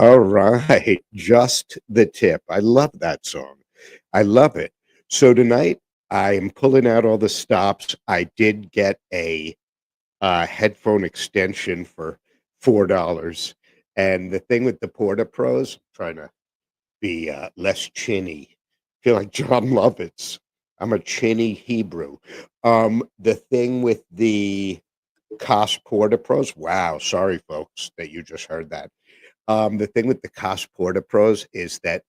All right. Just the tip. I love that song. I love it. So tonight I'm pulling out all the stops. I did get a headphone extension for $4. And the thing with the Porta Pros, trying to be less chinny. Feel like John Lovitz. I'm a chinny Hebrew. The thing with the Koss Porta Pros, wow, sorry folks that you just heard that. The thing with the Koss Porta Pros is that,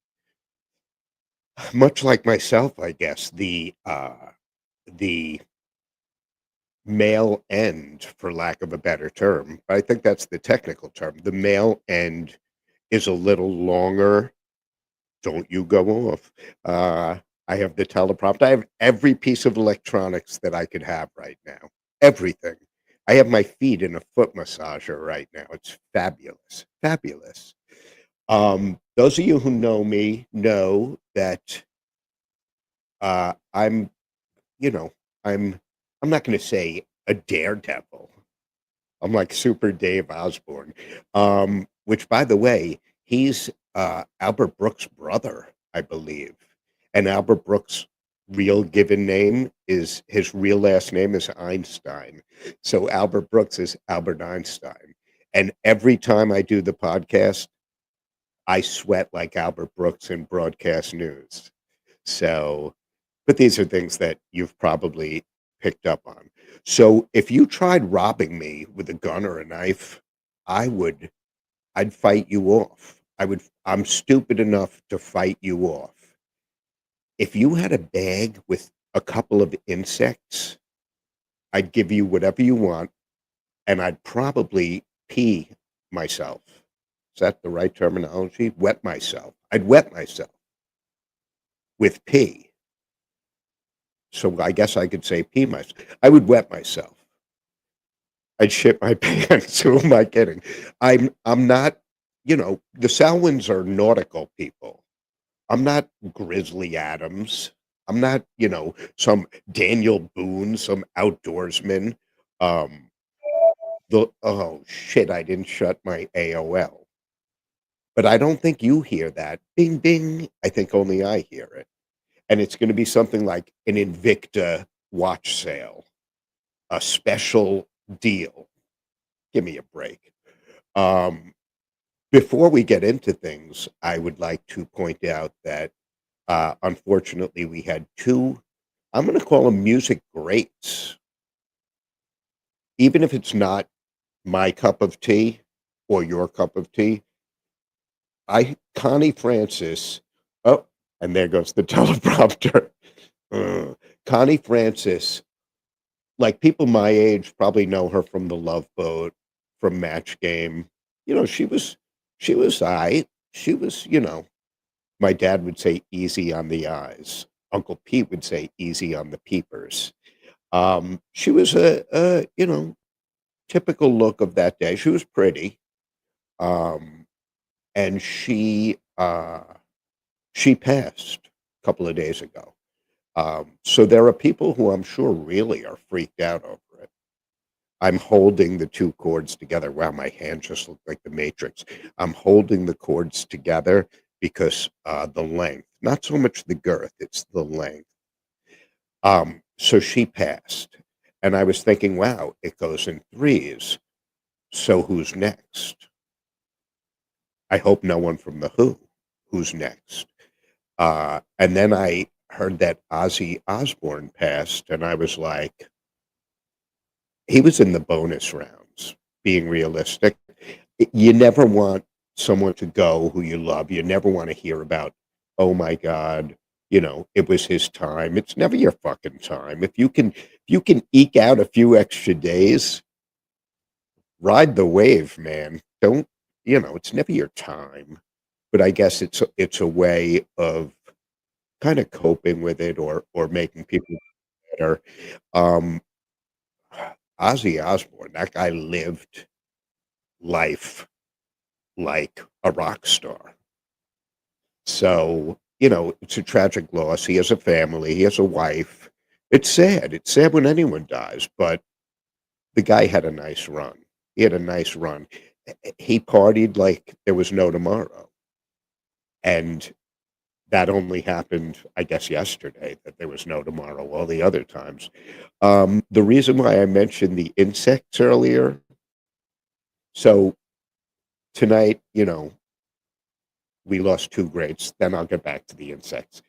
much like myself, I guess, the male end, for lack of a better term, but I think that's the technical term. The male end is a little longer. Don't you go off. Uh, I have the teleprompter. I have every piece of electronics that I could have right now. Everything. I have my feet in a foot massager right now. It's fabulous. Fabulous. Those of you who know me know that I'm, you know, I'm not going to say a daredevil. I'm like Super Dave Osborne, which, by the way, he's Albert Brooks' brother, I believe. And Albert Brooks' real given name is his real last name is Einstein. So Albert Brooks is Albert Einstein. And every time I do the podcast, I sweat like Albert Brooks in broadcast news. So, but these are things that you've probably picked up on. So if you tried robbing me with a gun or a knife, I would, I'd fight you off. I'm stupid enough to fight you off. If you had a bag with a couple of insects, I'd give you whatever you want, and I'd probably pee myself. Is that the right terminology? Wet myself. I'd wet myself with pee. So I guess I could say pee myself. I would wet myself. I'd shit my pants. Who am I kidding? I'm not, the Salwins are nautical people. I'm not Grizzly Adams. I'm not, some Daniel Boone, some outdoorsman. Um, oh shit, I didn't shut my AOL. But I don't think you hear that. Bing bing. I think only I hear it. And it's going to be something like an Invicta watch sale, a special deal. Give me a break. Um, Before we get into things, I would like to point out that unfortunately we had two, I'm going to call them music greats, even if it's not my cup of tea or your cup of tea. Connie Francis, oh, and there goes the teleprompter. Connie Francis, like people my age probably know her from The Love Boat, from Match Game. She was I. She was, my dad would say easy on the eyes. Uncle Pete would say easy on the peepers. She was a typical look of that day. She was pretty. Um, and she passed a couple of days ago. So there are people who I'm sure really are freaked out over it. I'm holding the two cords together. Wow, my hand just looked like the Matrix. I'm holding the cords together because the length, not so much the girth, it's the length. So she passed. And I was thinking, wow, it goes in threes. So who's next? I hope no one from The Who. Who's next? And then I heard that Ozzy Osbourne passed, and I was like, he was in the bonus rounds, being realistic. You never want someone to go who you love. You never want to hear about, oh my God, it was his time. It's never your fucking time. If you can eke out a few extra days, ride the wave, man. Don't, it's never your time. But I guess it's a way of kind of coping with it or making people better. Um, Ozzy Osbourne, that guy lived life like a rock star. So, it's a tragic loss. He has a family, he has a wife. It's sad. It's sad when anyone dies, but the guy had a nice run. He had a nice run. he partied like there was no tomorrow, and that only happened, I guess, yesterday, that there was no tomorrow. All the other times, the reason why I mentioned the insects earlier, so tonight, we lost 2 greats, then I'll get back to the insects.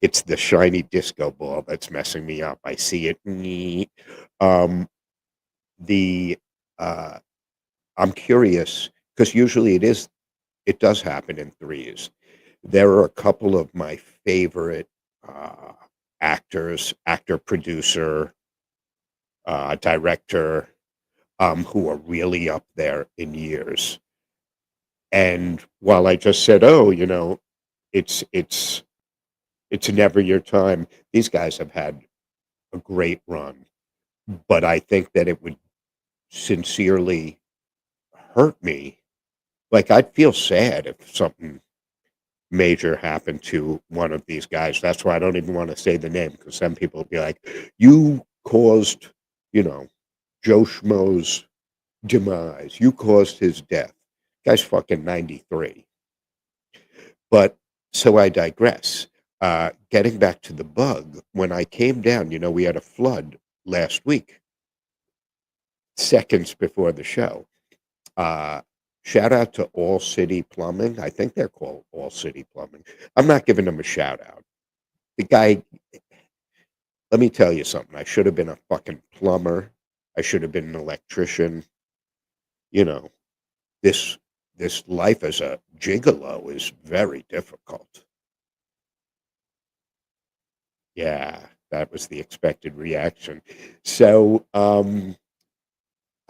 It's the shiny disco ball that's messing me up. I see it. Um, the uh, I'm curious because usually it does happen in threes. There are a couple of my favorite uh, actor, producer, director, who are really up there in years. And while I just said, "Oh, it's it's it's never your time," these guys have had a great run. But I think that it would sincerely hurt me. Like, I'd feel sad if something major happened to one of these guys. That's why I don't even want to say the name because some people will be like, "You caused, you know, Joe Schmo's demise. You caused his death." Guy's fucking 93. But so I digress. Getting back to the bug, when I came down, we had a flood last week, seconds before the show. Uh, Shout out to All City Plumbing. I think they're called All City Plumbing. I'm not giving them a shout out. The guy, let me tell you something. I should have been a fucking plumber. I should have been an electrician. You know, this this life as a gigolo is very difficult. Yeah, that was the expected reaction. So,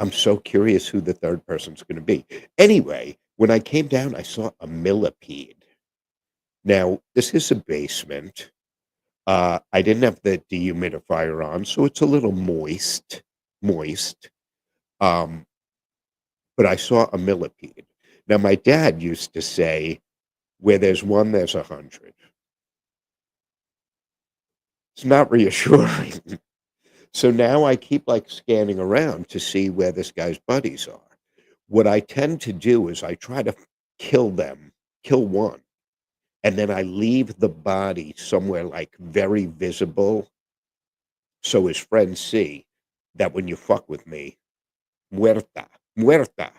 I'm so curious who the third person's going to be. Anyway, when I came down, I saw a millipede. Now, this is a basement. I didn't have the dehumidifier on, so it's a little moist. Um, but I saw a millipede. Now, my dad used to say, "Where there's one, there's 100." It's not reassuring. So now I keep like scanning around to see where this guy's buddies are. What I tend to do is I try to kill them, kill one, and then I leave the body somewhere like very visible so his friends see that when you fuck with me, muerta, muerta,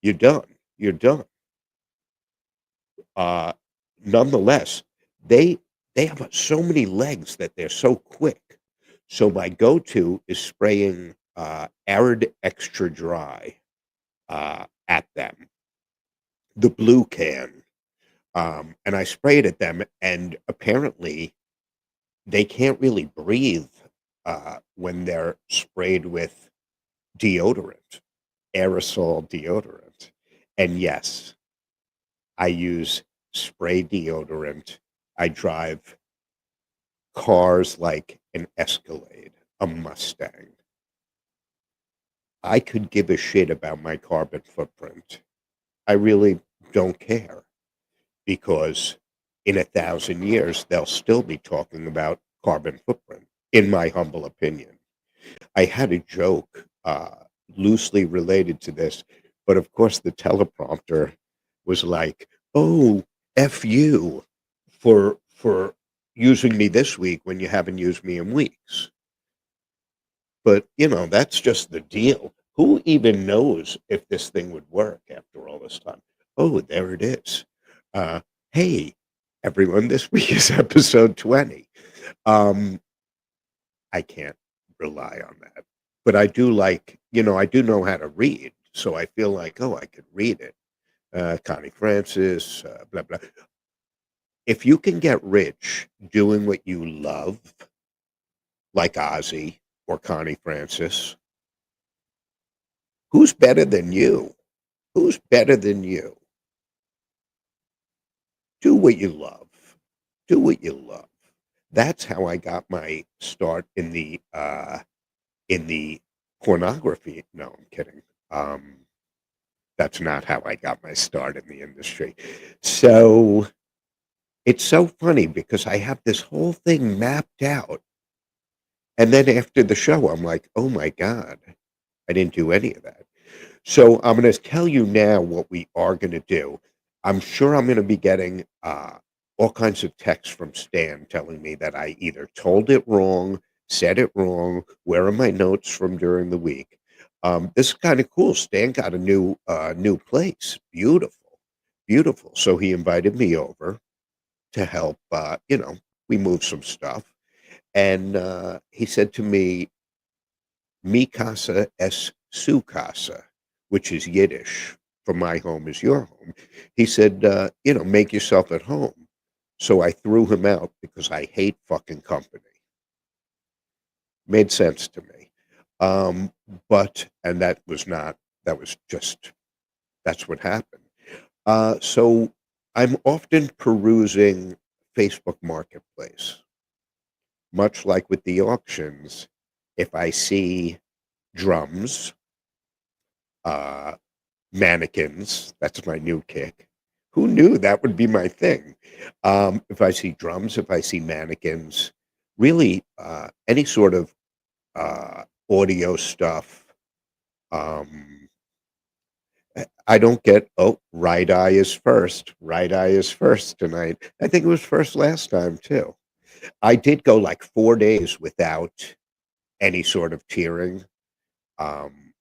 you're done. You're done. Uh, Nonetheless, they they have so many legs that they're so quick. So my go-to is spraying Arid Extra Dry at them, the blue can, and I spray it at them, and apparently they can't really breathe when they're sprayed with deodorant, aerosol deodorant. And yes, I use spray deodorant. I drive cars like an Escalade, a Mustang. I could give a shit about my carbon footprint. I really don't care because in 1,000 years, they'll still be talking about carbon footprint, in my humble opinion. I had a joke loosely related to this, but of course, the teleprompter was like, "Oh, F you for using me this week when you haven't used me in weeks." But, that's just the deal. Who even knows if this thing would work after all this time? Oh, there it is. Uh, hey, everyone, this week is episode 20. Um, I can't rely on that. But I do like, I do know how to read. So I feel like, oh, I could read it. Connie Francis, blah, blah. If you can get rich doing what you love, like Ozzy or Connie Francis, who's better than you? Who's better than you? Do what you love. Do what you love. That's how I got my start in the pornography. No, I'm kidding. That's not how I got my start in the industry. So it's so funny because I have this whole thing mapped out. And then after the show, I'm like, oh my God, I didn't do any of that. So I'm going to tell you now what we are going to do. I'm sure I'm going to be getting all kinds of texts from Stan telling me that I either told it wrong, said it wrong. Where are my notes from during the week? This is kind of cool. Stan got a new place. Beautiful, beautiful. So he invited me over to help. We moved some stuff, and he said to me, "Mi casa es su casa," which is Yiddish for "my home is your home." He said, "Make yourself at home." So I threw him out because I hate fucking company. Made sense to me. Um, but and that was just that's what happened. So I'm often perusing Facebook Marketplace, much like with the auctions. If I see drums, uh, mannequins, that's my new kick. Who knew that would be my thing? If I see drums, if I see mannequins, really any sort of audio stuff. Um, I don't get, oh, right eye is first. Right eye is first tonight. I think it was first last time too. I did go like 4 days without any sort of tearing. Um,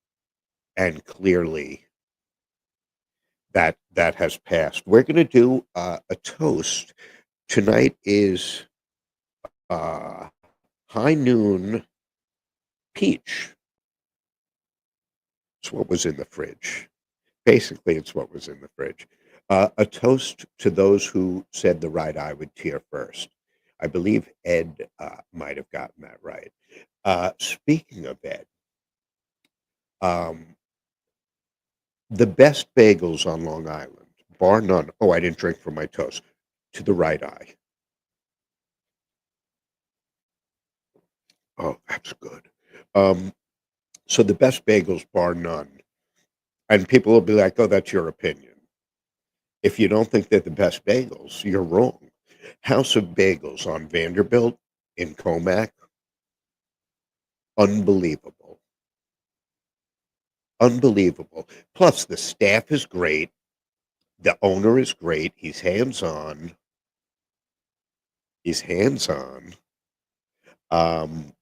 and clearly that has passed. We're going to do a toast. Tonight is uh, high noon peach. It's what was in the fridge. Basically, it's what was in the fridge. A toast to those who said the right eye would tear first. I believe Ed might have gotten that right. Speaking of Ed, um, the best bagels on Long Island, bar none. Oh, I didn't drink from my toast. To the right eye. Oh, that's good. Um, so the best bagels, bar none. And people will be like, "Oh, that's your opinion." If you don't think they're the best bagels, you're wrong. House of Bagels on Vanderbilt in Comac, unbelievable, unbelievable. Plus, the staff is great. The owner is great. He's hands on. He's hands on. Um,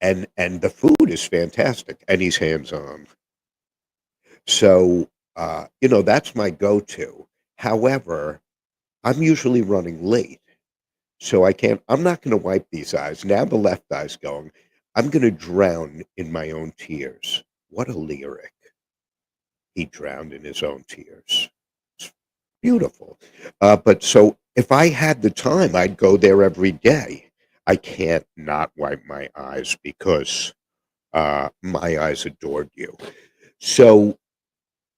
and the food is fantastic. And he's hands on. So, that's my go-to. However, I'm usually running late, so I'm not gonna wipe these eyes. Now the left eye's going. I'm gonna drown in my own tears. What a lyric. He drowned in his own tears. It's beautiful. But so if I had the time, I'd go there every day. I can't not wipe my eyes because my eyes adored you. So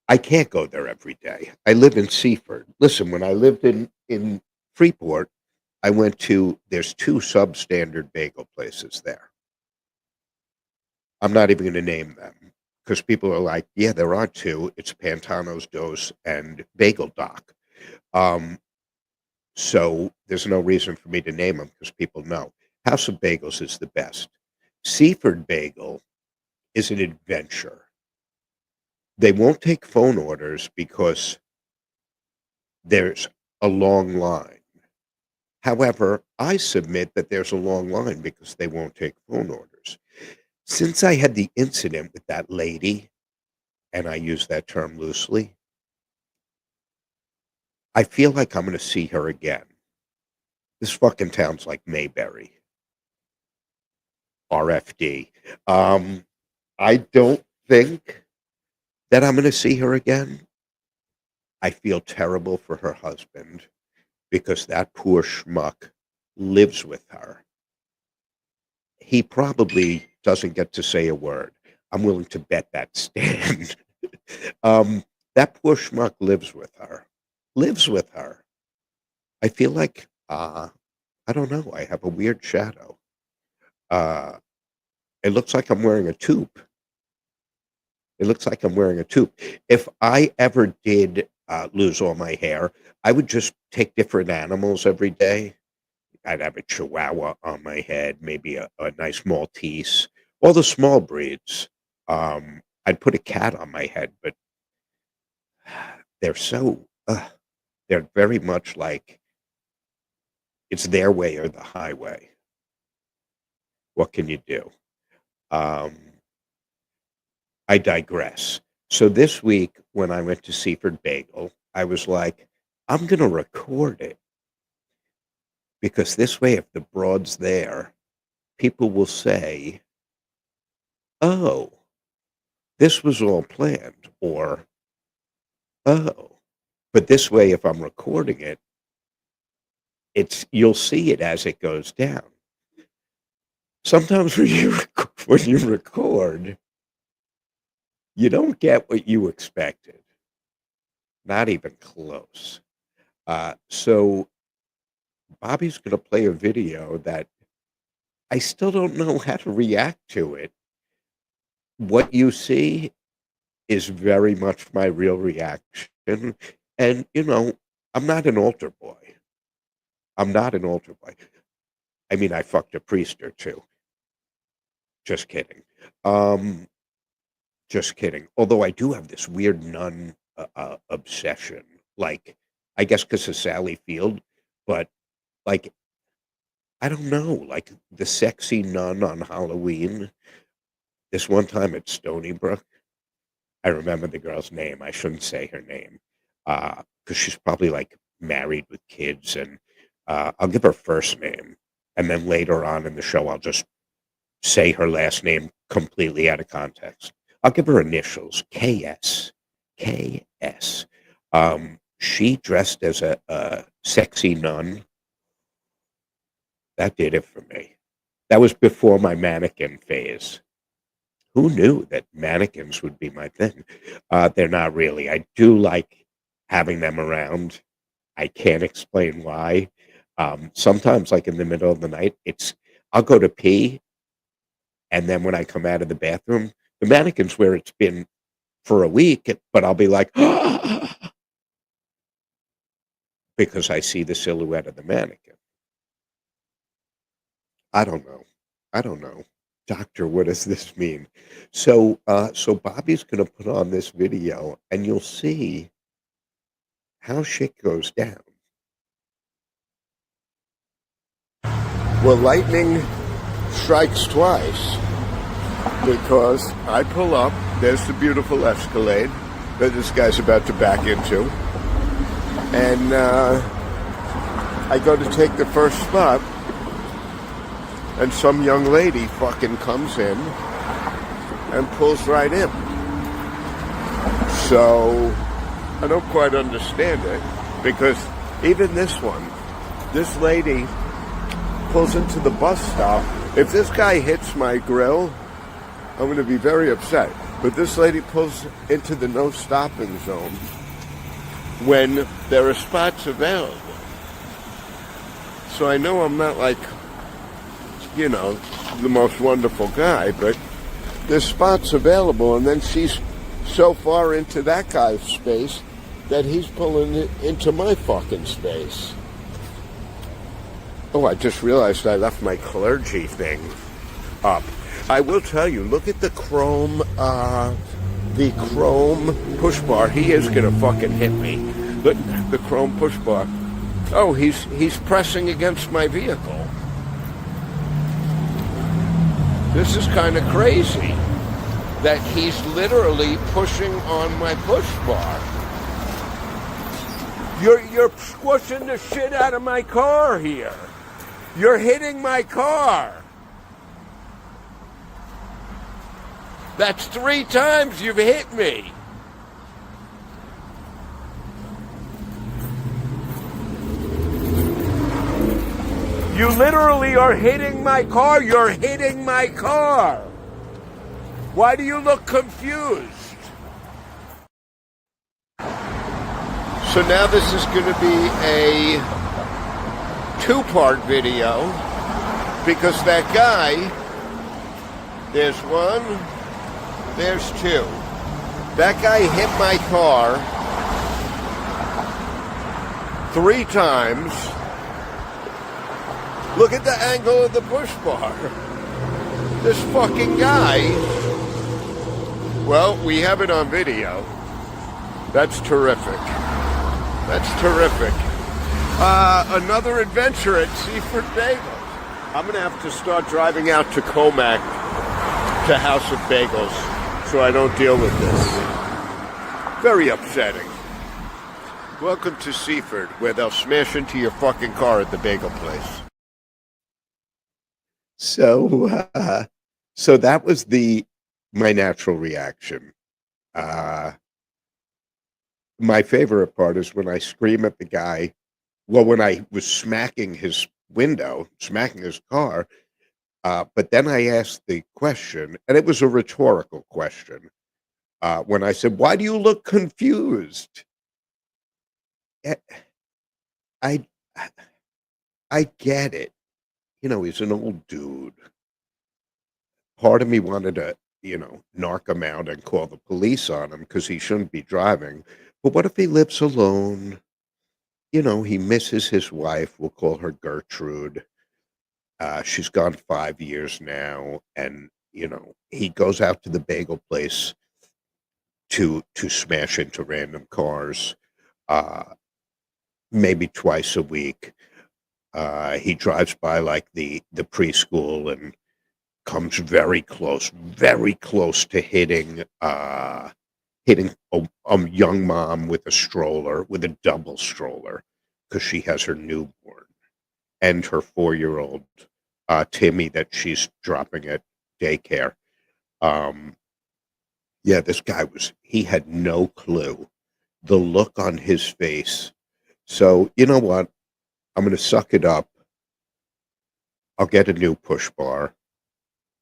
I can't go there every day. I live in Seaford. Listen, when I lived in Freeport, I went to there's 2 substandard bagel places there. I'm not even gonna name them because people are like, "Yeah, there are 2. It's Pantano's Dos and Bagel Doc." Um, so there's no reason for me to name them because people know. House of Bagels is the best. Seaford Bagel is an adventure. They won't take phone orders because there's a long line. However, I submit that there's a long line because they won't take phone orders. Since I had the incident with that lady, and I use that term loosely, I feel like I'm gonna see her again. This fucking town's like Mayberry, RFD. I don't think that I'm gonna see her again. I feel terrible for her husband because that poor schmuck lives with her. He probably doesn't get to say a word. I'm willing to bet that stand. um, that poor schmuck lives with her. Lives with her. I feel like I don't know. I have a weird shadow. Uh, it looks like I'm wearing a tube. It looks like I'm wearing a tube. If I ever did lose all my hair, I would just take different animals every day. I'd have a chihuahua on my head, maybe a nice Maltese, All the small breeds. I'd put a cat on my head, but they're so, they're very much like it's their way or the highway. What can you do? Um, I digress. So this week, when I went to Seaford Bagel, I was like, I'm going to record it because this way, if the broad's there, people will say, oh, this was all planned, or, oh. But this way, if I'm recording it, you'll see it as it goes down. Sometimes when you record, you don't get what you expected. Not even close. So Bobby's going to play a video that I still don't know how to react to it. What you see is very much my real reaction. And, I'm not an altar boy. I'm not an altar boy. I mean, I fucked a priest or two. Just kidding. Just kidding. Although I do have this weird nun obsession. Like, I guess because of Sally Field, but like, I don't know, like the sexy nun on Halloween. This one time at Stony Brook, I remember the girl's name. I shouldn't say her name because she's probably like married with kids, and I'll give her first name, and then later on in the show, I'll just say her last name completely out of context. I'll give her initials, KS. KS. She dressed as a sexy nun. That did it for me. That was before my mannequin phase. Who knew that mannequins would be my thing? They're not really. I do like having them around. I can't explain why. Sometimes, like in the middle of the night, I'll go to pee, and then when I come out of the bathroom, the mannequin's where it's been for a week, but I'll be like, because I see the silhouette of the mannequin. I don't know. Doctor, what does this mean? So Bobby's going to put on this video, and you'll see how shit goes down. Well, lightning strikes twice because I pull up. There's the beautiful Escalade that this guy's about to back into, and I go to take the first spot. And some young lady fucking comes in and pulls right in. So I don't quite understand it because even this lady pulls into the bus stop. If this guy hits my grill, I'm going to be very upset. But this lady pulls into the no stopping zone when there are spots available. So I know I'm not like, the most wonderful guy, but there's spots available, and then she's so far into that guy's space that he's pulling it into my fucking space. Oh, I just realized I left my clergy thing up. I will tell you, look at the chrome push bar. He is gonna fucking hit me. Look, the chrome push bar. Oh, he's pressing against my vehicle. This is kind of crazy that he's literally pushing on my push bar. You're squishing the shit out of my car here. You're hitting my car. That's 3 times you've hit me. You literally are hitting my car. You're hitting my car. Why do you look confused? So now this is going to be a 2-part video because that guy, there's 1, there's 2. That guy hit my car 3 times. Look at the angle of the push bar. This fucking guy. Well, we have it on video. That's terrific. That's terrific. Another adventure at Seaford Bagels. I'm going to have to start driving out to Comac to House of Bagels so I don't deal with this. Very upsetting. Welcome to Seaford, where they'll smash into your fucking car at the bagel place. So that was my natural reaction. My favorite part is when I scream at the guy. Well, when I was smacking his window, smacking his car, but then I asked the question, and it was a rhetorical question. When I said, "Why do you look confused?" Eh, I I get it. He's an old dude. Part of me wanted to, narc him out and call the police on him because he shouldn't be driving. But what if he lives alone? He misses his wife. We'll call her Gertrude. She's gone 5 years now, and he goes out to the bagel place to smash into random cars, uh, maybe twice a week. He drives by like the preschool and comes very close to hitting a young mom with a stroller, with a double stroller, because she has her newborn and her 4-year-old Timmy that she's dropping at daycare. Yeah, this guy he had no clue. The look on his face. So, you know what? I'm going to suck it up. I'll get a new push bar.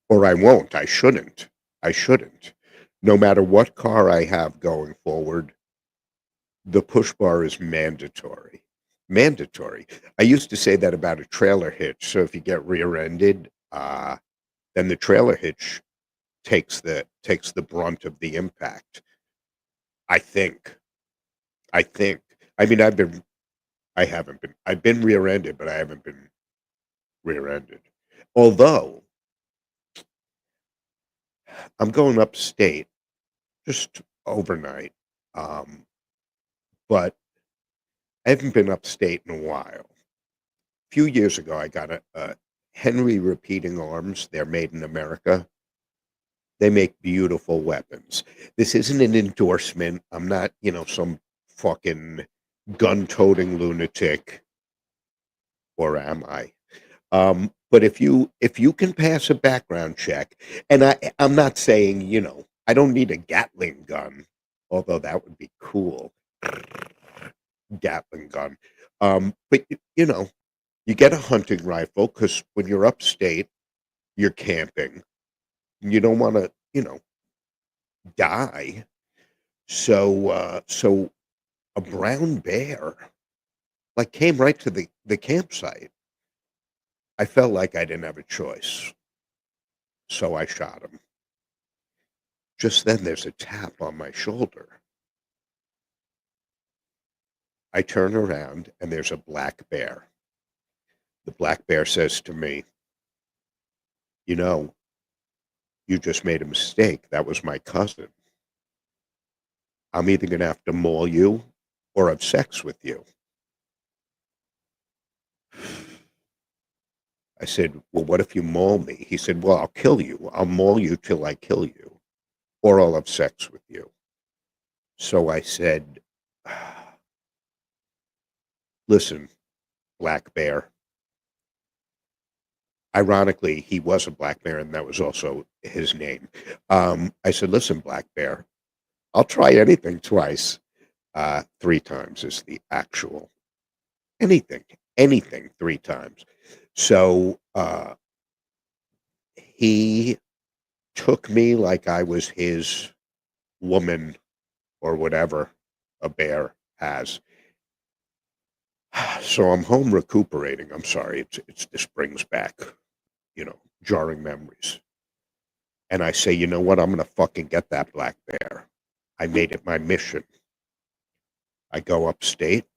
Or I won't. I shouldn't. I shouldn't. No matter what car I have going forward, the push bar is mandatory. Mandatory. I used to say that about a trailer hitch. So if you get rear-ended, then the trailer hitch takes the brunt of the impact. I think. I think. I mean, I've been rear-ended, but I haven't been rear-ended. Although I'm going upstate just overnight, but I haven't been upstate in a while. A few years ago, I got a Henry repeating arms. They're made in America. They make beautiful weapons. This isn't an endorsement. I'm not, some fucking gun-toting lunatic, or am I? But if you can pass a background check, and I'm not saying, I don't need a Gatling gun, although that would be cool. Gatling gun. But you get a hunting rifle because when you're upstate, you're camping. You don't want to, die. So a brown bear like came right to the campsite. I felt like I didn't have a choice, so I shot him. Just then, there's a tap on my shoulder. I turn around, and there's a black bear. The black bear says to me, "You just made a mistake. That was my cousin. I'm either going to have to maul you or have sex with you." I said, "Well, what if you maul me?" He said, "Well, I'll kill you. I'll maul you till I kill you, or I'll have sex with you." So I said, "Listen, black bear." Ironically, he was a black bear, and that was also his name. I said, "Listen, black bear, I'll try anything twice. 3 times is the actual anything, anything 3 times." So he took me like I was his woman or whatever a bear has. So I'm home recuperating. I'm sorry. This brings back, jarring memories. And I say, you know what? I'm going to fucking get that black bear. I made it my mission. I go upstate,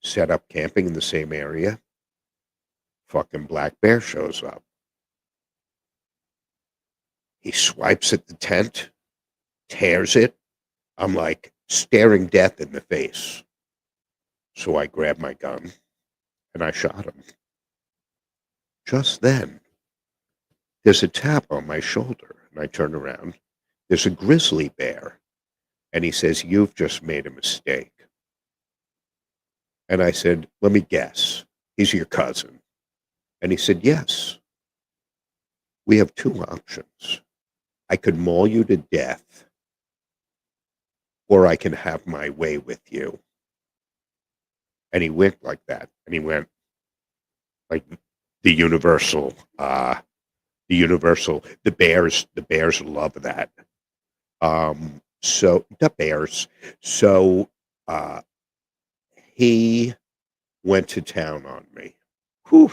set up camping in the same area. Fucking black bear shows up. He swipes at the tent, tears it. I'm like staring death in the face. So I grab my gun and I shot him. Just then, there's a tap on my shoulder, and I turn around. There's a grizzly bear, and he says, "You've just made a mistake." And I said, "Let me guess. He's your cousin." And he said, "Yes. We have two options. I could maul you to death, or I can have my way with you." And he went like that, and he went like the universal, the bears love that. So the bears. So uh, he went to town on me. Whew.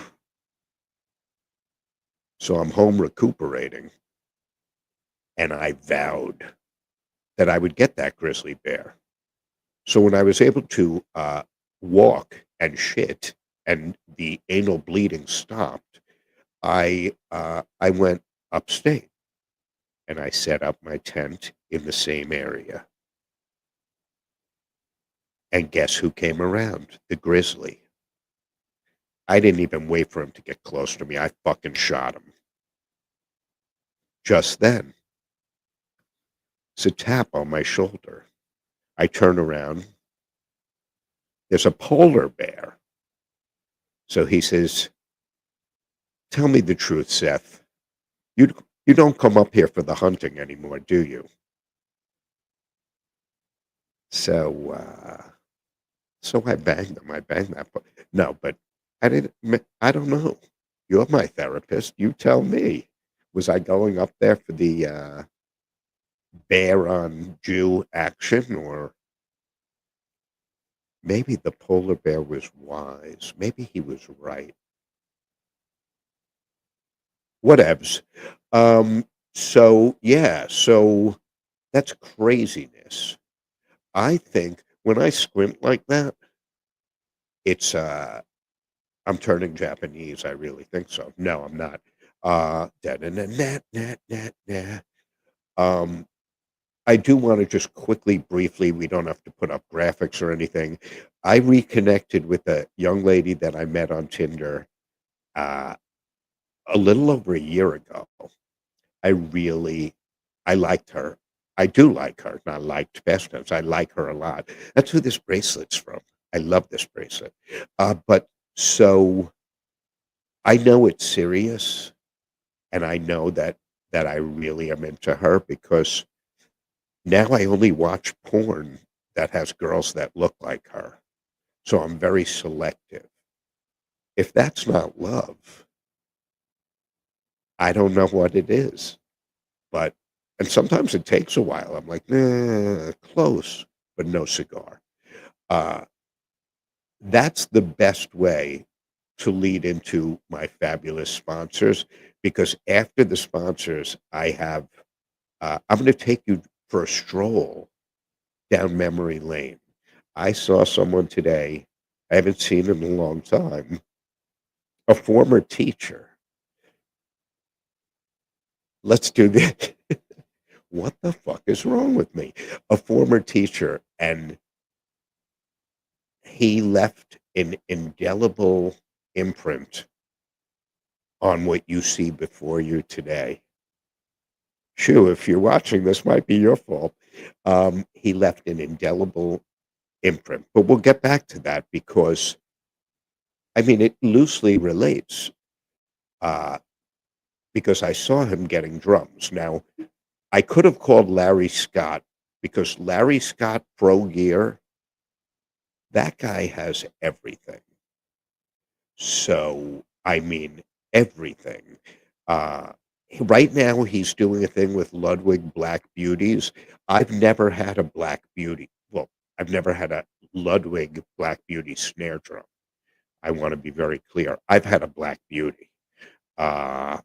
So I'm home recuperating, and I vowed that I would get that grizzly bear. So when I was able to walk and shit, and the anal bleeding stopped, I went upstate and I set up my tent in the same area. And guess who came around? The grizzly. I didn't even wait for him to get close to me. I fucking shot him. Just then, it's a tap on my shoulder. I turn around. There's a polar bear. So he says, "Tell me the truth, Seth. You you don't come up here for the hunting anymore, do you?" So so I banged him. I banged that. No, but I didn't. I don't know. You're my therapist. You tell me. Was I going up there for the bear on Jew action, or maybe the polar bear was wise? Maybe he was right. Whatevs. So yeah, so that's craziness. I think when I squint like that, it's I'm turning Japanese. I really think so. No, I'm not. Da na na na na na na. Um, I do want to just quickly, briefly. We don't have to put up graphics or anything. I reconnected with a young lady that I met on Tinder uh, a little over a year ago. I really, I liked her. I do like her. Not liked best friends. I like her a lot. That's who this bracelet's from. I love this bracelet. But so I know it's serious, and I know that I really am into her because now I only watch porn that has girls that look like her. So I'm very selective. If that's not love, I don't know what it is. But and sometimes it takes a while. I'm like, nah, close, but no cigar. Uh, that's the best way to lead into my fabulous sponsors because after the sponsors, I have I'm going to take you for a stroll down memory lane. I saw someone today I haven't seen in a long time, a former teacher. Let's do this. What the fuck is wrong with me? A former teacher, and he left an indelible imprint on what you see before you today. Shoo, if you're watching, this might be your fault. He left an indelible imprint, but we'll get back to that because I mean it loosely relates. Uh, because I saw him getting drums. Now, I could have called Larry Scott because Larry Scott Pro Gear, that guy has everything. So, I mean, everything. Uh, right now, he's doing a thing with Ludwig Black Beauties. I've never had a Black Beauty. Well, I've never had a Ludwig Black Beauty snare drum. I want to be very clear. I've had a Black Beauty. Uh,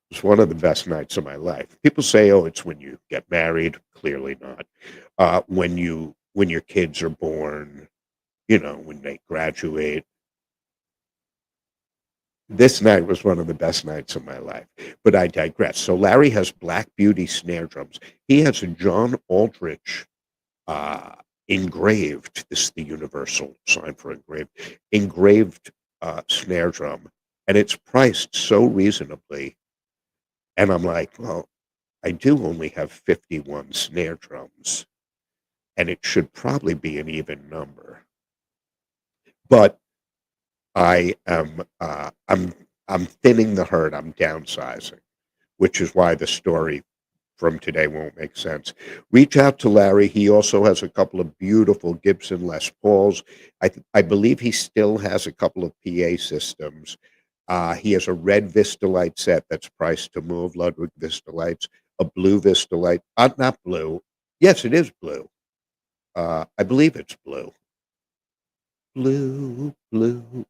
It's one of the best nights of my life. People say, "Oh, it's when you get married." Clearly not. When your kids are born, when they graduate. This night was one of the best nights of my life, but I digress. So Larry has Black Beauty snare drums. He has a John Aldrich uh, engraved. This is the universal sign for engraved snare drum, and it's priced so reasonably. And I'm like, well, I do only have 51 snare drums, and it should probably be an even number. But I'm thinning the herd. I'm downsizing, which is why the story from today won't make sense. Reach out to Larry. He also has a couple of beautiful Gibson Les Pauls. I believe he still has a couple of PA systems. He has a red Vistalite set that's priced to move, Ludwig Vistalites, a blue Vistalite, not blue. Yes, it is blue. I believe it's blue. Blue, blue,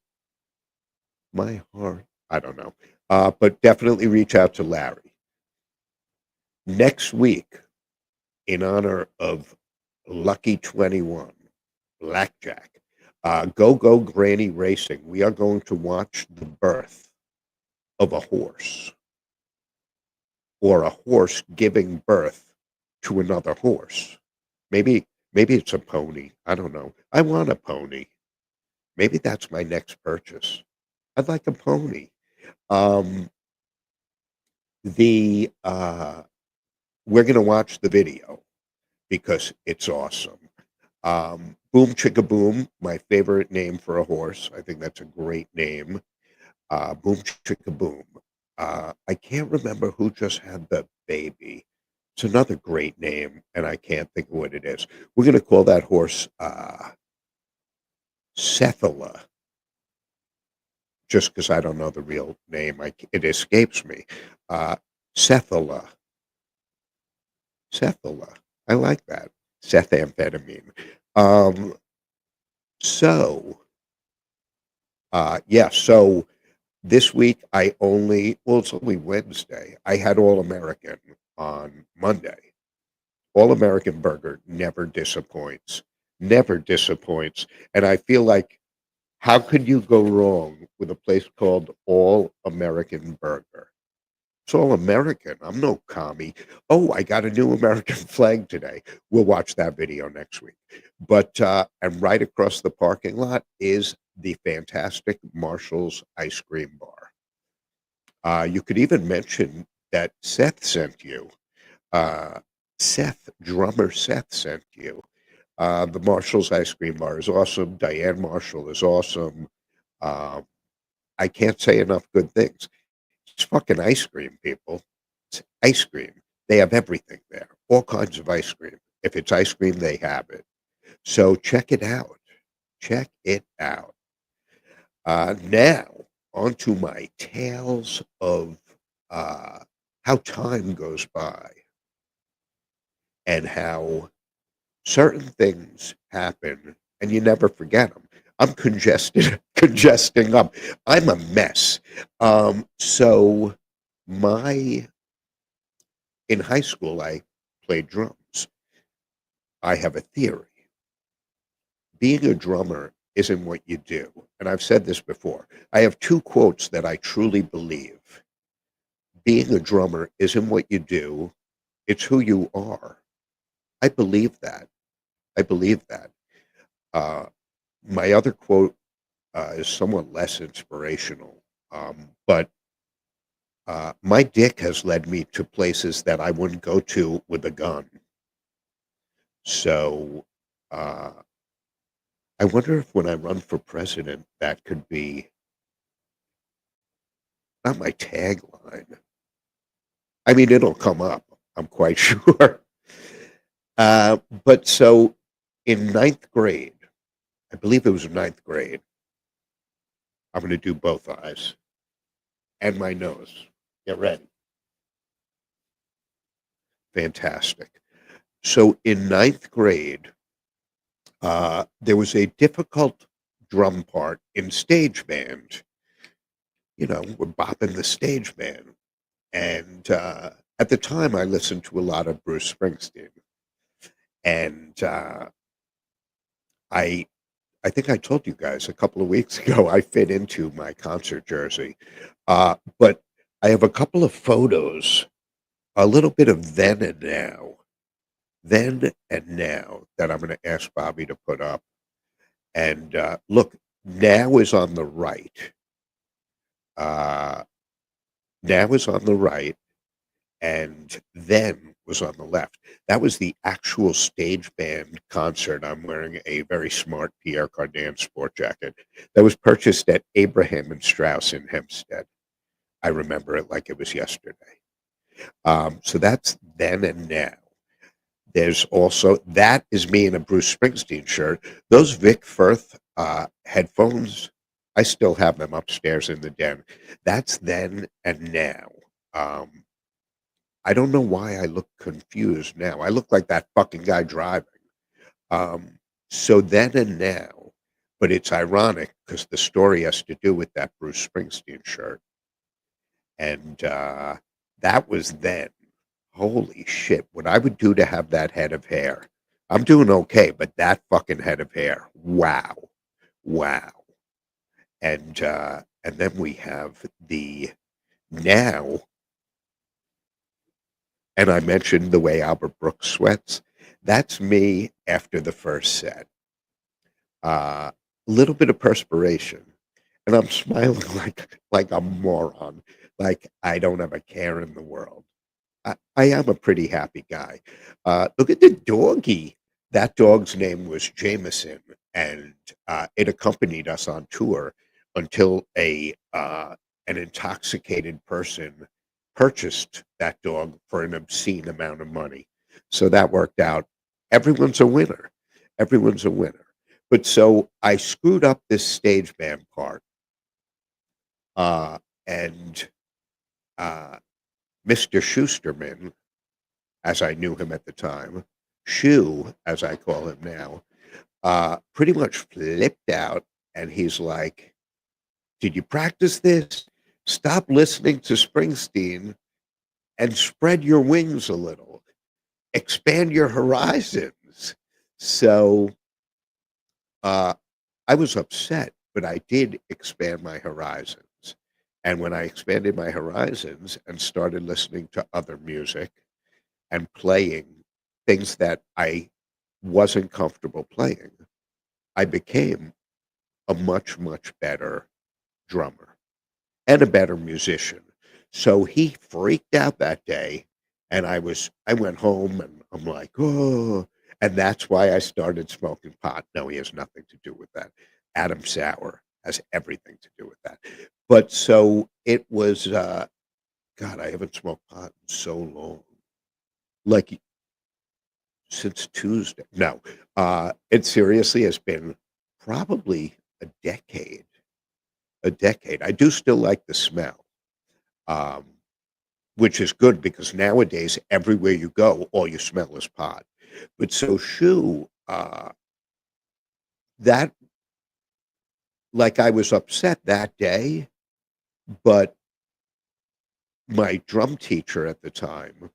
my heart. I don't know. But definitely reach out to Larry. Next week, in honor of Lucky 21, Blackjack, Go Go Granny Racing, we are going to watch the birth of a horse, or a horse giving birth to another horse. Maybe it's a pony. I don't know. I want a pony. Maybe that's my next purchase. I'd like a pony. Um, the We're gonna watch the video because it's awesome. Boom Chicka Boom, my favorite name for a horse. I think that's a great name. Boom Chicka Boom. I can't remember who just had the baby. It's another great name, and I can't think of what it is. We're gonna call that horse Sethala, just because I don't know the real name. It escapes me. Uh, Sethala. Sethala. I like that. Sethamphetamine. Um, so, yeah, so this week it's only Wednesday. I had All American on Monday. All American Burger never disappoints. Never disappoints. And I feel like, how could you go wrong with a place called All American Burger? It's all American. I'm no commie. Oh, I got a new American flag today. We'll watch that video next week. But and right across the parking lot is the fantastic Marshall's Ice Cream Bar. You could even mention that Seth sent you. Uh, drummer Seth sent you. The Marshall's Ice Cream Bar is awesome. Diane Marshall is awesome. Um, I can't say enough good things. It's fucking ice cream, people. It's ice cream. They have everything there, all kinds of ice cream. If it's ice cream, they have it. So check it out. Check it out. Now, on to my tales of how time goes by and how certain things happen and you never forget them. I'm congesting up. I'm a mess. So my in high school, I played drums. I have a theory. Being a drummer isn't what you do. And I've said this before. I have two quotes that I truly believe. Being a drummer isn't what you do, it's who you are. I believe that. I believe that. Uh, my other quote is somewhat less inspirational, but my dick has led me to places that I wouldn't go to with a gun. So uh, I wonder if when I run for president, that could be not my tagline. I mean, it'll come up, I'm quite sure. But so in ninth grade, I believe it was ninth grade, I'm going to do both eyes and my nose. Get ready. Fantastic. So in ninth grade, there was a difficult drum part in stage band. You know, we're bopping the stage band. And at the time, I listened to a lot of Bruce Springsteen. And I I think I told you guys a couple of weeks ago I fit into my concert jersey. But I have a couple of photos, a little bit of then and now that I'm going to ask Bobby to put up. And look, now is on the right. Uh, now is on the right, and then was on the left. That was the actual stage band concert. I'm wearing a very smart Pierre Cardin sport jacket that was purchased at Abraham and Strauss in Hempstead. I remember it like it was yesterday. So that's then and now. There's also that is me in a Bruce Springsteen shirt. Those Vic Firth headphones, I still have them upstairs in the den. That's then and now. Um, I don't know why I look confused now. I look like that fucking guy driving. Um, so then and now, but it's ironic because the story has to do with that Bruce Springsteen shirt, and that was then. Holy shit! What I would do to have that head of hair. I'm doing okay, but that fucking head of hair. Wow, wow. And then we have the now. And I mentioned the way Albert Brooks sweats. That's me after the first set. A little bit of perspiration, and I'm smiling like a moron, like I don't have a care in the world. I am a pretty happy guy. Look at the doggy. That dog's name was Jameson, and it accompanied us on tour until a an intoxicated person purchased that dog for an obscene amount of money. So that worked out. Everyone's a winner. Everyone's a winner. But so I screwed up this stage band part, and uh, Mr. Schusterman, as I knew him at the time, Shu, as I call him now, pretty much flipped out. And he's like, did you practice this? Stop listening to Springsteen and spread your wings a little, expand your horizons. So uh, I was upset, but I did expand my horizons. And when I expanded my horizons and started listening to other music, and playing things that I wasn't comfortable playing, I became a much, much better drummer and a better musician. So he freaked out that day, and I went home and I'm like, oh, and that's why I started smoking pot. No, he has nothing to do with that. Adam Sauer has everything to do with that. But so it was, God, I haven't smoked pot in so long. Like since Tuesday. No, it seriously has been probably a decade. A decade. I do still like the smell, um, which is good because nowadays everywhere you go, all you smell is pot. But so Shu, that like I was upset that day, but my drum teacher at the time,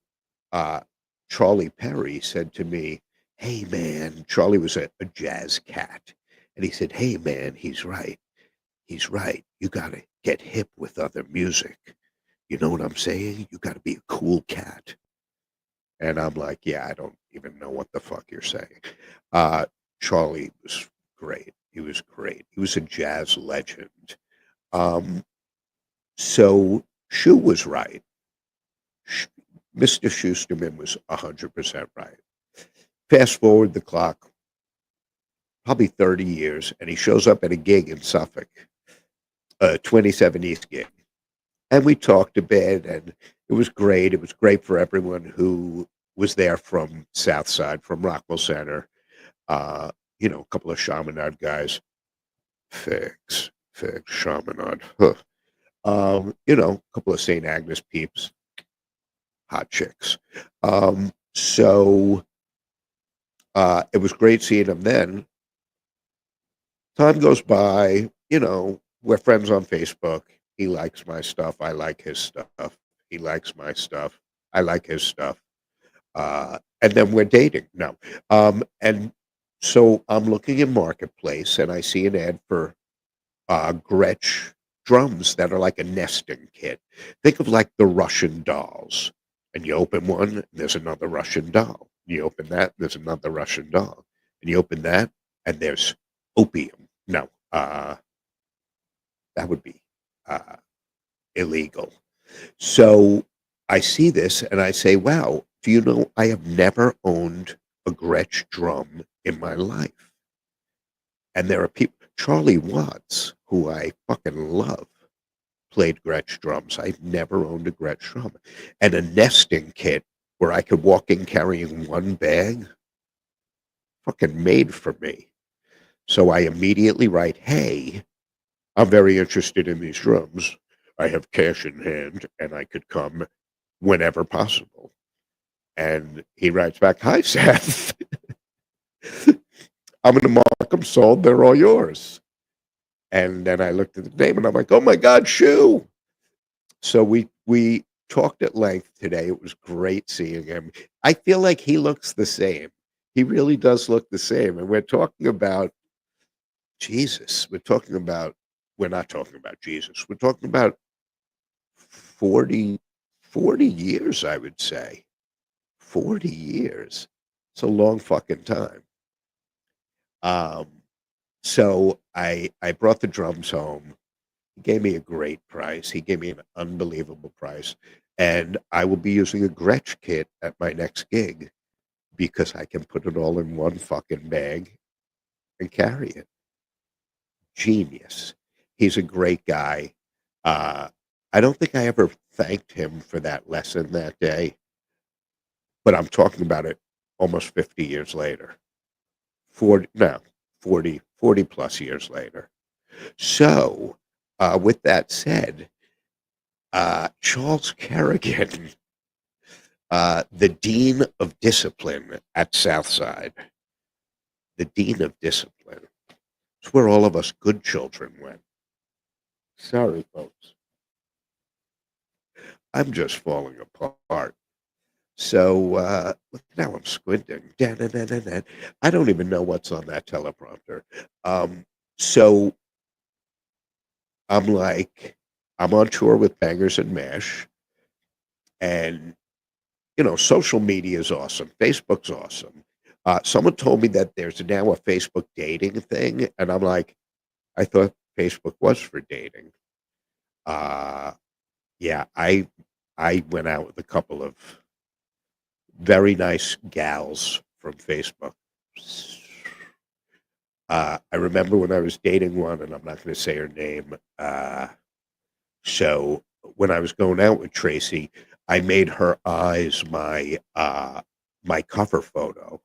uh, Charlie Perry, said to me, "Hey man," Charlie was a jazz cat, and he said, "Hey man, he's right. He's right. You gotta get hip with other music. You know what I'm saying? You gotta be a cool cat." And I'm like, yeah, I don't even know what the fuck you're saying. Uh, Charlie was great. He was great. He was a jazz legend. Um, so Shu was right. Sh- Mr. Schusterman was 100% right. Fast forward the clock, probably 30 years, and he shows up at a gig in Suffolk, a 27 East gig. And we talked a bit, and it was great. It was great for everyone who was there from South Side, from Rockwell Center. Uh, a couple of Chaminade guys, Fix, Chaminade. Huh. A couple of St. Agnes peeps, hot chicks. So it was great seeing them then. Time goes by, we're friends on Facebook. He likes my stuff. I like his stuff. He likes my stuff. I like his stuff. And then we're dating. No. And So I'm looking in Marketplace and I see an ad for Gretsch drums that are like a nesting kit. Think of like the Russian dolls. And you open one, and there's another Russian doll. You open that, there's another Russian doll. And you open that, and there's opium. No, that would be uh, illegal. So I see this and I say, wow, do you know I have never owned a Gretsch drum in my life? And there are people, Charlie Watts, who I fucking love, played Gretsch drums. I've never owned a Gretsch drum. And a nesting kit where I could walk in carrying one bag, fucking made for me. So I immediately write, hey, I'm very interested in these drums. I have cash in hand and I could come whenever possible. And he writes back, hi, Seth. I'm going to mark them sold. They're all yours. And then I looked at the name and I'm like, oh my God, Shoe. So we talked at length today. It was great seeing him. I feel like he looks the same. He really does look the same. And we're talking about Jesus. We're not talking about Jesus. We're talking about 40, 40 years, I would say. 40 years. It's a long fucking time. Um, so I brought the drums home. He gave me a great price. He gave me an unbelievable price. And I will be using a Gretsch kit at my next gig because I can put it all in one fucking bag and carry it. Genius. He's a great guy. Uh, I don't think I ever thanked him for that lesson that day, but I'm talking about it almost 50 years later. 40, no, 40 plus years later. So, with that said, Charles Kerrigan, the Dean of Discipline at Southside, the Dean of Discipline. It's where all of us good children went. Sorry, folks. I'm just falling apart. So, look, now I'm squinting. Da-da-da-da-da. I don't even know what's on that teleprompter. So I'm like, I'm on tour with Bangers and Mash, and social media is awesome. Facebook's awesome. Someone told me that there's now a Facebook dating thing, and I'm like, I thought Facebook was for dating. Uh, yeah, I went out with a couple of very nice gals from Facebook. I remember when I was dating one, and I'm not going to say her name. So when I was going out with Tracy, I made her eyes my cover photo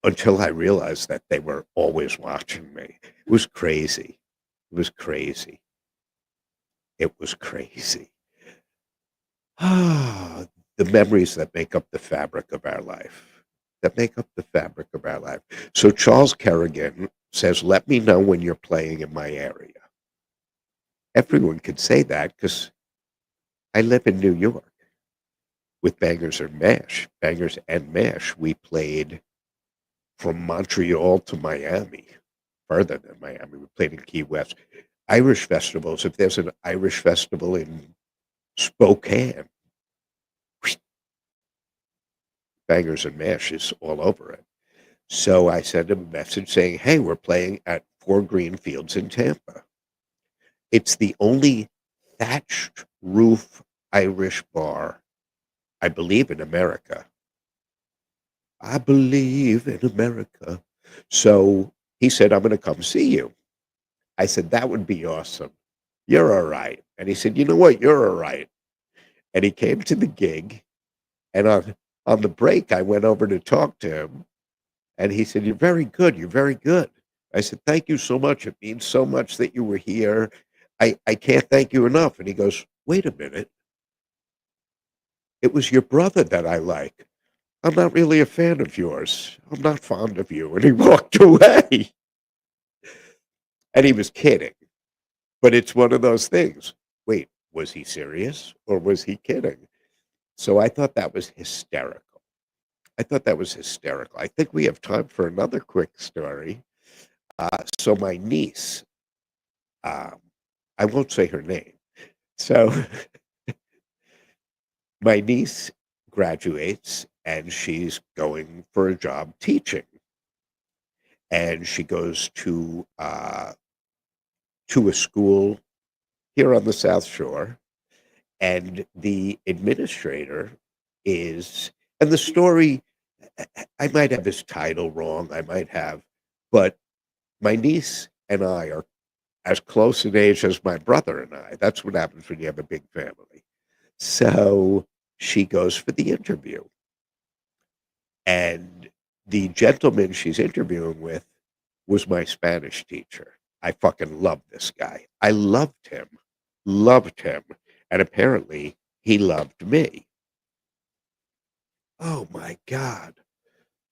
until I realized that they were always watching me. It was crazy. It was crazy. It was crazy. Ah, the memories that make up the fabric of our life. That make up the fabric of our life. So Charles Kerrigan says, let me know when you're playing in my area. Everyone could say that because I live in New York with Bangers and Mash. Bangers and Mash, we played from Montreal to Miami, further than Miami. We played in Key West. Irish festivals, if there's an Irish festival in Spokane, Bangers and Mash is all over it. So I sent him a message saying, hey, we're playing at Four Green Fields in Tampa. It's the only thatched roof Irish bar, I believe, in America. I believe in America. So he said, I'm going to come see you. I said, that would be awesome. You're all right. And he said, you know what? You're all right. And he came to the gig. And on the break, I went over to talk to him. And he said, you're very good. You're very good. I said, thank you so much. It means so much that you were here. I can't thank you enough. And he goes, wait a minute. It was your brother that I like. I'm not really a fan of yours. I'm not fond of you. And he walked away. And he was kidding. But it's one of those things. Wait, was he serious or was he kidding? So I thought that was hysterical. I thought that was hysterical. I think we have time for another quick story. So my niece, um, I won't say her name. So my niece graduates and she's going for a job teaching, and she goes to a school here on the South Shore, and the administrator is, and the story, I might have his title wrong, I might have, but my niece and I are as close in age as my brother and I. That's what happens when you have a big family. So she goes for the interview, and the gentleman she's interviewing with was my Spanish teacher. I fucking loved this guy. I loved him, and apparently he loved me. Oh my God.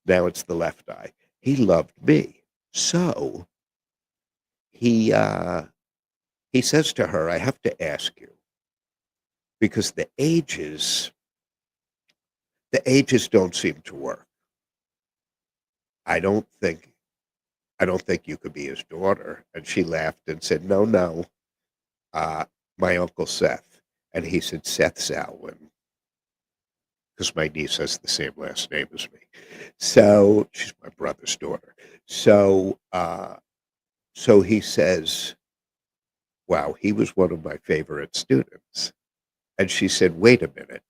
Now it's the left eye. He loved me. So he uh he says to her, I have to ask you, because the ages don't seem to work. I don't think I don't think you could be his daughter. And she laughed and said, no, no, uh, my Uncle Seth. And he said, Seth Salwin, because my niece has the same last name as me. So she's my brother's daughter. So he says, wow, he was one of my favorite students. And she said, wait a minute.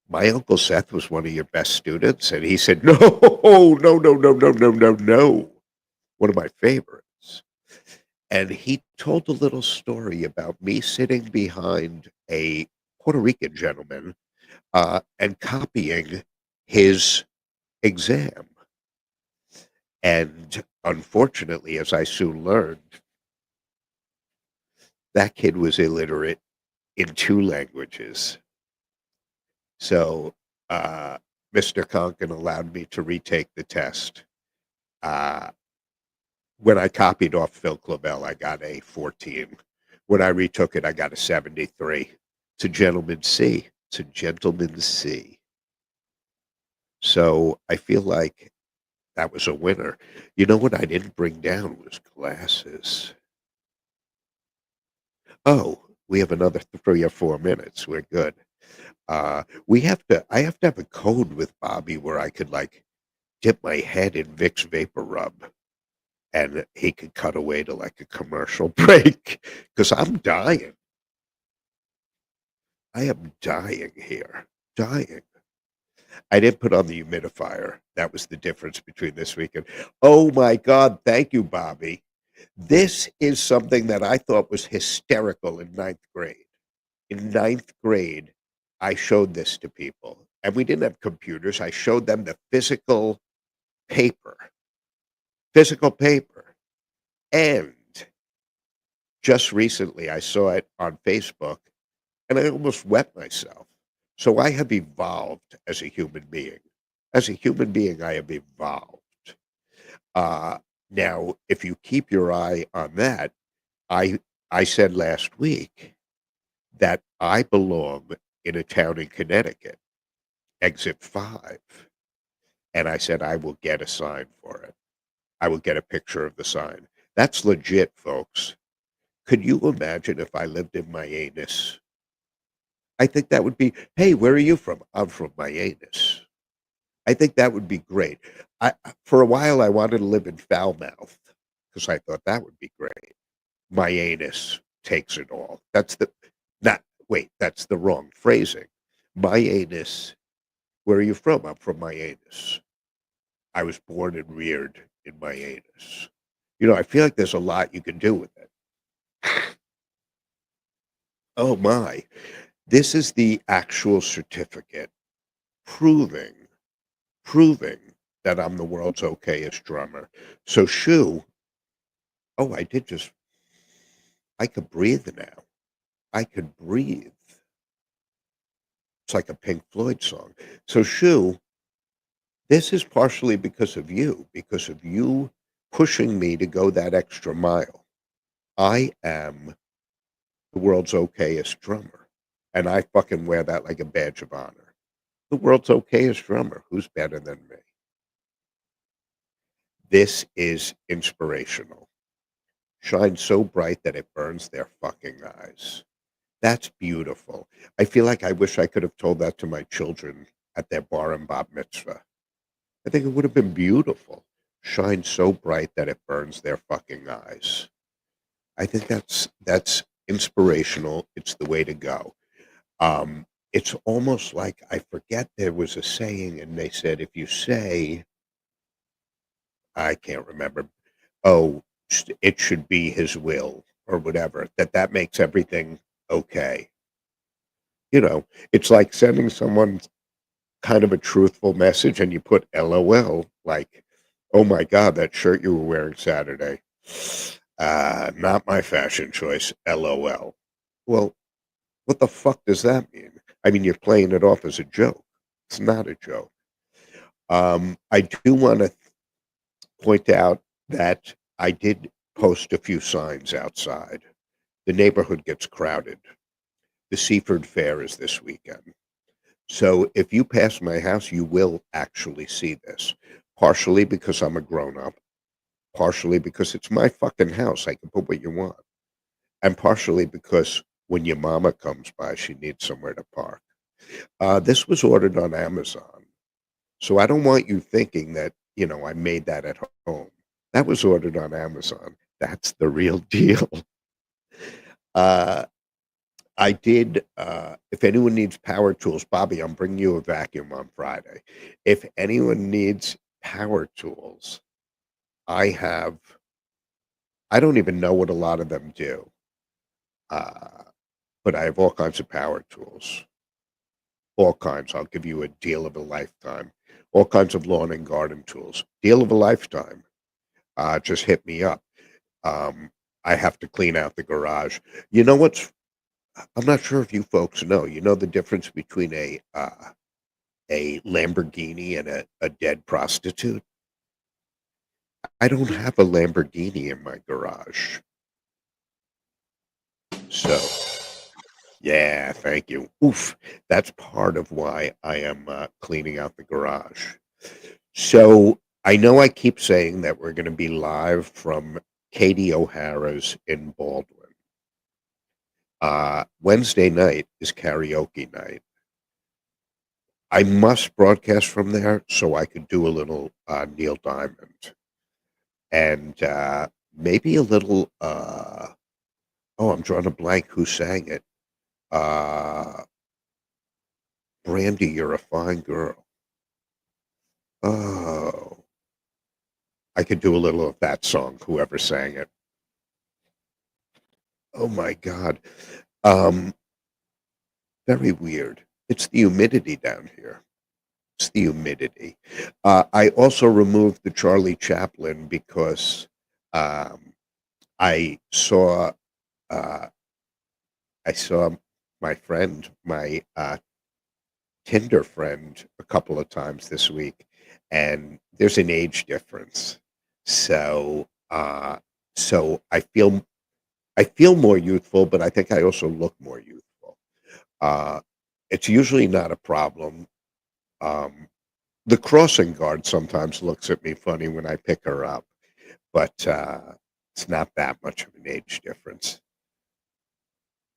My Uncle Seth was one of your best students? And he said, no, no, no, no, no, no, no, no. One of my favorites. And he told a little story about me sitting behind a Puerto Rican gentleman and copying his exam. And unfortunately, as I soon learned, that kid was illiterate in two languages. So uh, Mr. Conkin allowed me to retake the test. Uh, when I copied off Phil Clavel, I got a 14. When I retook it, I got a 73. It's a gentleman's C. It's a gentleman's C. So I feel like that was a winner. You know what I didn't bring down was glasses. Oh, we have another 3 or 4 minutes. We're good. I have to have a code with Bobby where I could like dip my head in Vicks Vapor Rub and he could cut away to like a commercial break because I'm dying. I am dying here. Dying. I didn't put on the humidifier. That was the difference between this weekend. Oh my God. Thank you, Bobby. This is something that I thought was hysterical in ninth grade. In ninth grade, I showed this to people, and we didn't have computers. I showed them the paper, physical paper. And just recently, I saw it on Facebook, and I almost wet myself. So I have evolved as a human being. As a human being, I have evolved. Uh, Now, if you keep your eye on that, I I said last week that I belong in a town in Connecticut, exit 5. And I said, I will get a sign for it. I will get a picture of the sign. That's legit, folks. Could you imagine if I lived in my anus? I think that would be, hey, where are you from? I'm from my anus. I think that would be great. For a while, I wanted to live in Falmouth because I thought that would be great. My anus takes it all. Not, wait, that's the wrong phrasing. My anus, where are you from? I'm from my anus. I was born and reared in my anus. I feel like there's a lot you can do with it. Oh my. This is the actual certificate proving, proving that I'm the world's okayest drummer. So Shu, oh, I could breathe now. I could breathe. It's like a Pink Floyd song. So Shu, this is partially because of you pushing me to go that extra mile. I am the world's okayest drummer. And I fucking wear that like a badge of honor. The world's okayest drummer. Who's better than me? This is inspirational. Shine so bright that it burns their fucking eyes. That's beautiful. I feel like I wish I could have told that to my children at their bar and bat mitzvah. I think it would have been beautiful. Shine so bright that it burns their fucking eyes. I think that's inspirational. It's the way to go. It's almost like I forget there was a saying, and they said if you say, I can't remember, oh, it should be his will or whatever, that makes everything okay. You know, it's like sending someone kind of a truthful message and you put LOL, like, oh my God, that shirt you were wearing Saturday. Not my fashion choice, LOL. Well, what the fuck does that mean? I mean, you're playing it off as a joke. It's not a joke. I do want to point out that I did post a few signs outside. The neighborhood gets crowded. The Seaford Fair is this weekend. So if you pass my house, you will actually see this. Partially because I'm a grown up, partially because it's my fucking house. I can put what you want. And partially because when your mama comes by, she needs somewhere to park. This was ordered on Amazon. So I don't want you thinking that, I made that at home. That was ordered on Amazon. That's the real deal. Uh, I did, if anyone needs power tools, Bobby, I'm bringing you a vacuum on Friday. If anyone needs power tools, I have, I don't even know what a lot of them do, uh, but I have all kinds of power tools. All kinds. I'll give you a deal of a lifetime. All kinds of lawn and garden tools. Deal of a lifetime. Just hit me up. Um, I have to clean out the garage. You know what's I'm not sure if you folks know. You know the difference between a Lamborghini and a dead prostitute? I don't have a Lamborghini in my garage. So, yeah, thank you. Oof, that's part of why I am cleaning out the garage. So, I know I keep saying that we're going to be live from Katie O'Hara's in Baldwin. Wednesday night is karaoke night. I must broadcast from there so I could do a little Neil Diamond and maybe a little. Oh, I'm drawing a blank. Who sang it? Uh, Brandy, you're a fine girl. Oh, I could do a little of that song. Whoever sang it. Oh my God. Um, Very weird. It's the humidity down here. It's the humidity. I also removed the Charlie Chaplin because um, I saw uh, I saw my friend, my Tinder friend, a couple of times this week, and there's an age difference. So, so I feel more youthful, but I think I also look more youthful. Uh, it's usually not a problem. Um, the crossing guard sometimes looks at me funny when I pick her up, but it's not that much of an age difference.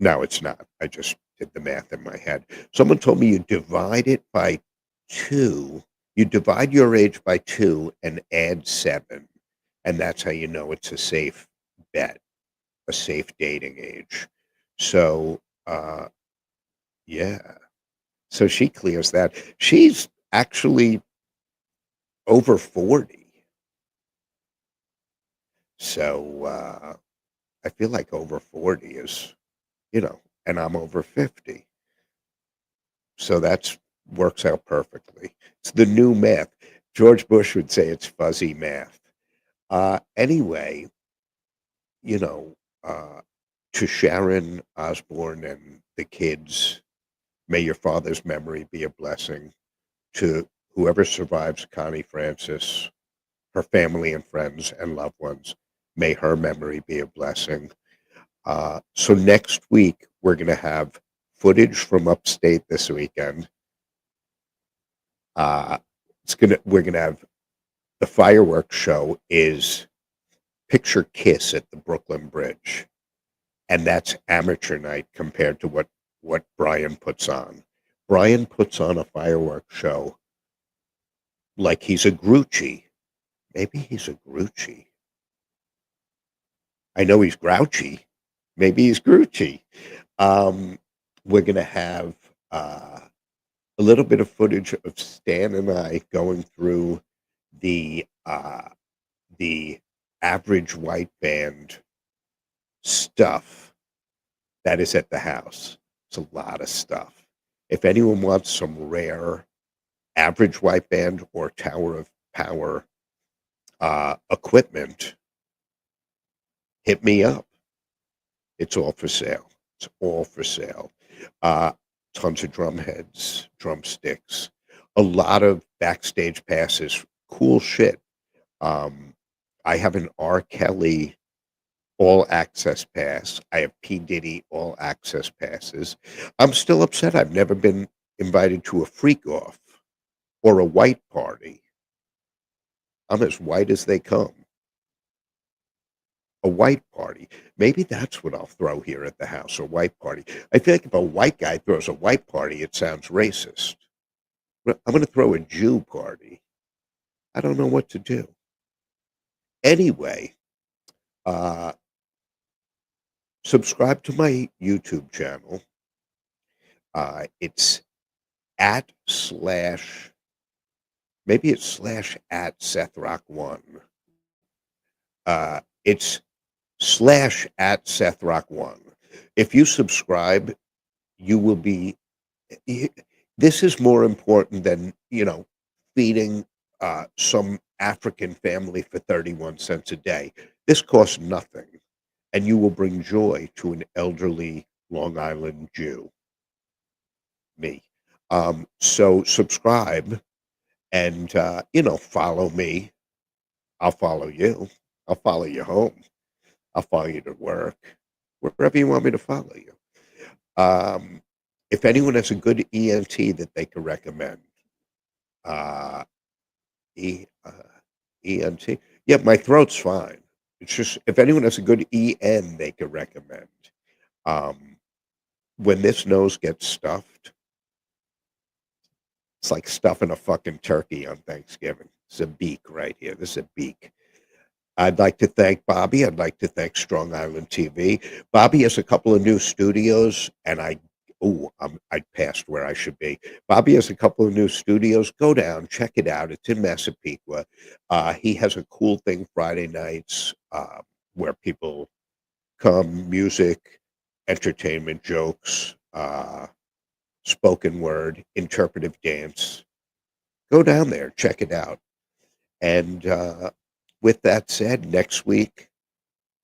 No, it's not. I just did the math in my head. Someone told me you divide it by 2. You divide your age by 2 and add 7, and that's how you know it's a safe bet, a safe dating age. So, yeah. So she clears that. She's actually over 40. So, I feel like over 40 is, and I'm over 50. So that's works out perfectly. It's the new math. George Bush would say it's fuzzy math. Anyway, you know, uh, to Sharon Osbourne and the kids, may your father's memory be a blessing. To whoever survives Connie Francis, her family and friends and loved ones, may her memory be a blessing. So next week, we're going to have footage from upstate this weekend. Uh, we're gonna have the fireworks show is Picture Kiss at the Brooklyn Bridge, and that's amateur night compared to what Brian puts on. Brian puts on a fireworks show like he's a Grucci. Maybe he's a Grucci. I know he's grouchy. Maybe he's Grucci. Um, we're gonna have a little bit of footage of Stan and I going through the uh, the average white band stuff that is at the house. It's a lot of stuff. If anyone wants some rare average white band or Tower of Power equipment, hit me up. It's all for sale. It's all for sale. Uh, Tons of drum heads, drumsticks, a lot of backstage passes, cool shit. Um, I have an R. Kelly all access pass. I have P. Diddy all access passes. I'm still upset I've never been invited to a freak off or a white party. I'm as white as they come. A white party. Maybe that's what I'll throw here at the house, a white party. I feel like if a white guy throws a white party, it sounds racist. But I'm going to throw a Jew party. I don't know what to do. Anyway, uh, subscribe to my YouTube channel. It's at slash, maybe it's slash at Seth Rock One. It's slash at Seth Rock One. If you subscribe, you will be. This is more important than feeding some African family for 31 cents a day. This costs nothing, and you will bring joy to an elderly Long Island Jew. Me. So subscribe and follow me. I'll follow you. I'll follow you home. I'll follow you to work, wherever you want me to follow you. Um, if anyone has a good ENT that they could recommend, uh, E ENT. Yeah, my throat's fine. It's just if anyone has a good EN they could recommend. Um, when this nose gets stuffed, it's like stuffing a fucking turkey on Thanksgiving. It's a beak right here. This is a beak. I'd like to thank Bobby. I'd like to thank Strong Island TV. Bobby has a couple of new studios, and I passed where I should be. Bobby has a couple of new studios. Go down, check it out. It's in Massapequa. He has a cool thing Friday nights where people come, music, entertainment, jokes, spoken word, interpretive dance. Go down there, check it out. And with that said, next week,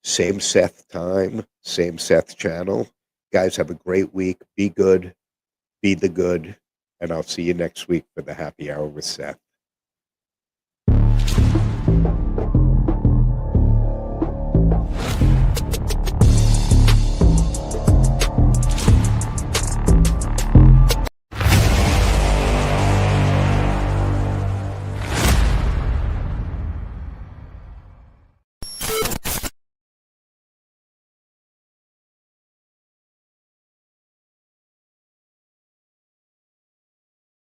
same Seth time, same Seth channel. Guys, have a great week. Be good, be the good, and I'll see you next week for the happy hour with Seth.